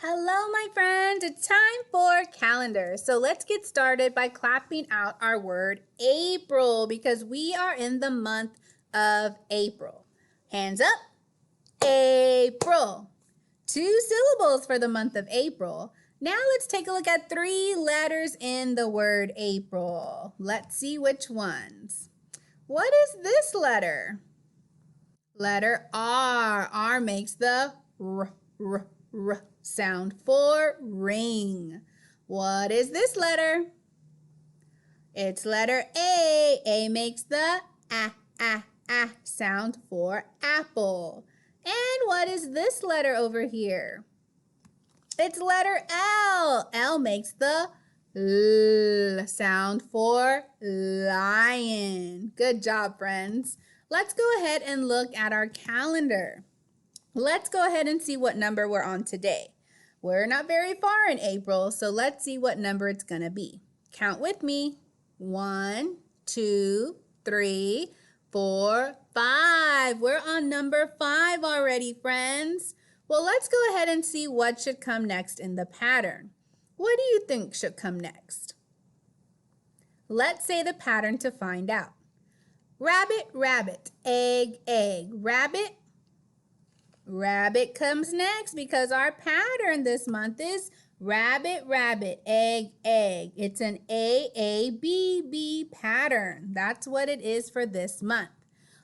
Hello, my friends. It's time for calendar. So let's get started by clapping out our word April because we are in the month of April. Hands up. April. 2 syllables for the month of April. Now let's take a look at 3 letters in the word April. Let's see which ones. What is this letter? Letter R. R makes the r sound for ring. What is this letter? It's letter A. A makes the a sound for apple. And what is this letter over here? It's letter L. L makes the L sound for lion. Good job, friends. Let's go ahead and look at our calendar. Let's go ahead and see what number we're on today. We're not very far in April, so let's see what number it's going to be. Count with me. 1, 2, 3, 4, 5. We're on number 5 already, friends. Well, let's go ahead and see what should come next in the pattern. What do you think should come next? Let's say the pattern to find out. Rabbit, rabbit, egg, egg. Rabbit, rabbit comes next because our pattern this month is rabbit, rabbit, egg, egg. It's an AABB pattern. That's what it is for this month.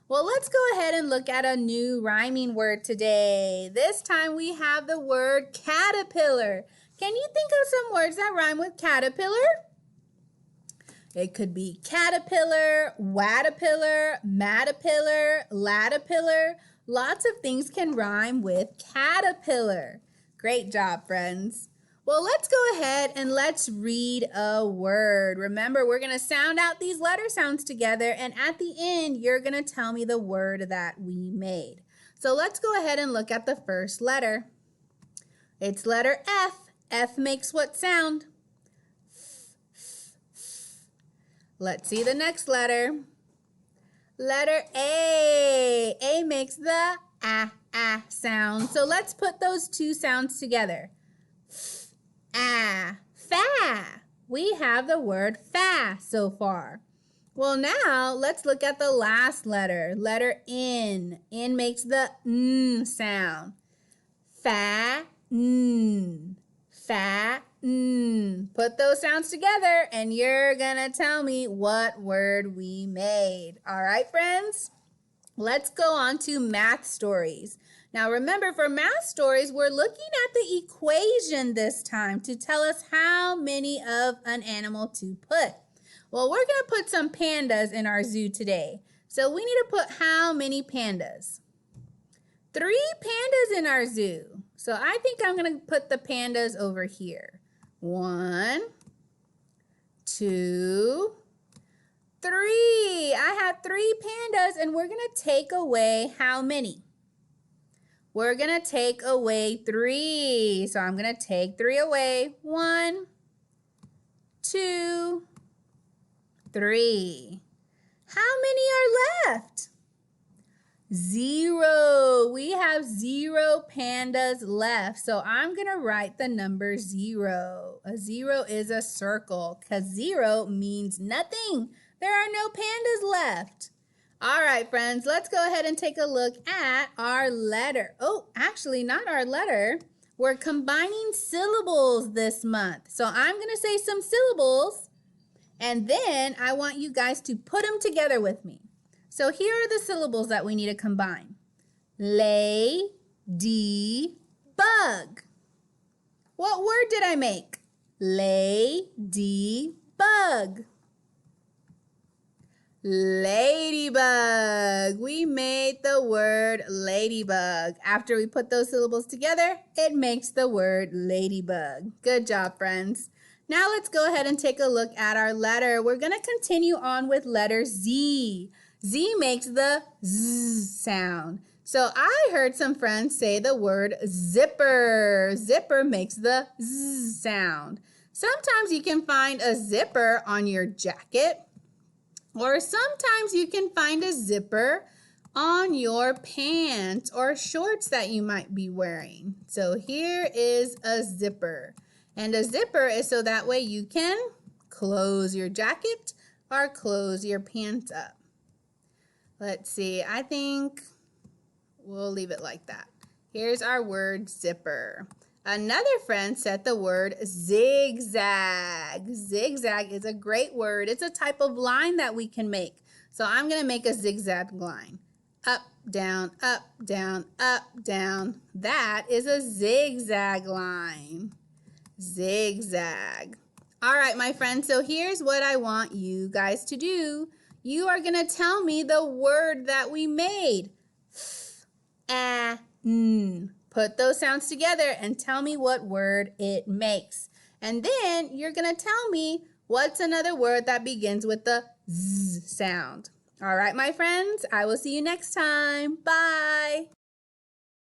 Well, let's go ahead and look at a new rhyming word today. This time we have the word caterpillar. Can you think of some words that rhyme with caterpillar? It could be caterpillar, waterpillar, matapillar, latapillar. Lots of things can rhyme with caterpillar. Great job, friends. Well, let's go ahead and let's read a word. Remember, we're going to sound out these letter sounds together, and at the end, you're going to tell me the word that we made. So let's go ahead and look at the first letter. It's letter F. F makes what sound? Let's see the next letter. Letter A. A makes the a sound. So let's put those two sounds together. Fa. We have the word fa so far. Well, now let's look at the last letter. Letter N. N makes the n sound. Fa, n. Fa, n. Put those sounds together and you're gonna tell me what word we made. All right, friends? Let's go on to math stories. Now remember, for math stories, we're looking at the equation this time to tell us how many of an animal to put. Well, we're gonna put some pandas in our zoo today. So we need to put how many pandas? 3 pandas in our zoo. So I think I'm going to put the pandas over here. 1, 2, 3. I have 3 pandas, and we're going to take away how many? We're going to take away 3. So I'm going to take 3 away. 1, 2, 3. How many are left? 0. We have 0 pandas left. So I'm going to write the number 0. A 0 is a circle because 0 means nothing. There are no pandas left. All right, friends, let's go ahead and take a look at our letter. Oh, actually, not our letter. We're combining syllables this month. So I'm going to say some syllables, and then I want you guys to put them together with me. So here are the syllables that we need to combine. Lady bug. What word did I make? Lady bug. Ladybug. We made the word ladybug. After we put those syllables together, it makes the word ladybug. Good job, friends. Now let's go ahead and take a look at our letter. We're going to continue on with letter Z. Z makes the Z sound. So I heard some friends say the word zipper. Zipper makes the Z sound. Sometimes you can find a zipper on your jacket, or sometimes you can find a zipper on your pants or shorts that you might be wearing. So here is a zipper. And a zipper is so that way you can close your jacket or close your pants up. Let's see, I think we'll leave it like that. Here's our word zipper. Another friend said the word zigzag. Zigzag is a great word. It's a type of line that we can make. So I'm going to make a zigzag line. Up, down, up, down, up, down. That is a zigzag line. Zigzag. All right, my friends, so here's what I want you guys to do. You are going to tell me the word that we made. Put those sounds together and tell me what word it makes. And then you're going to tell me what's another word that begins with the Z sound. All right, my friends, I will see you next time. Bye.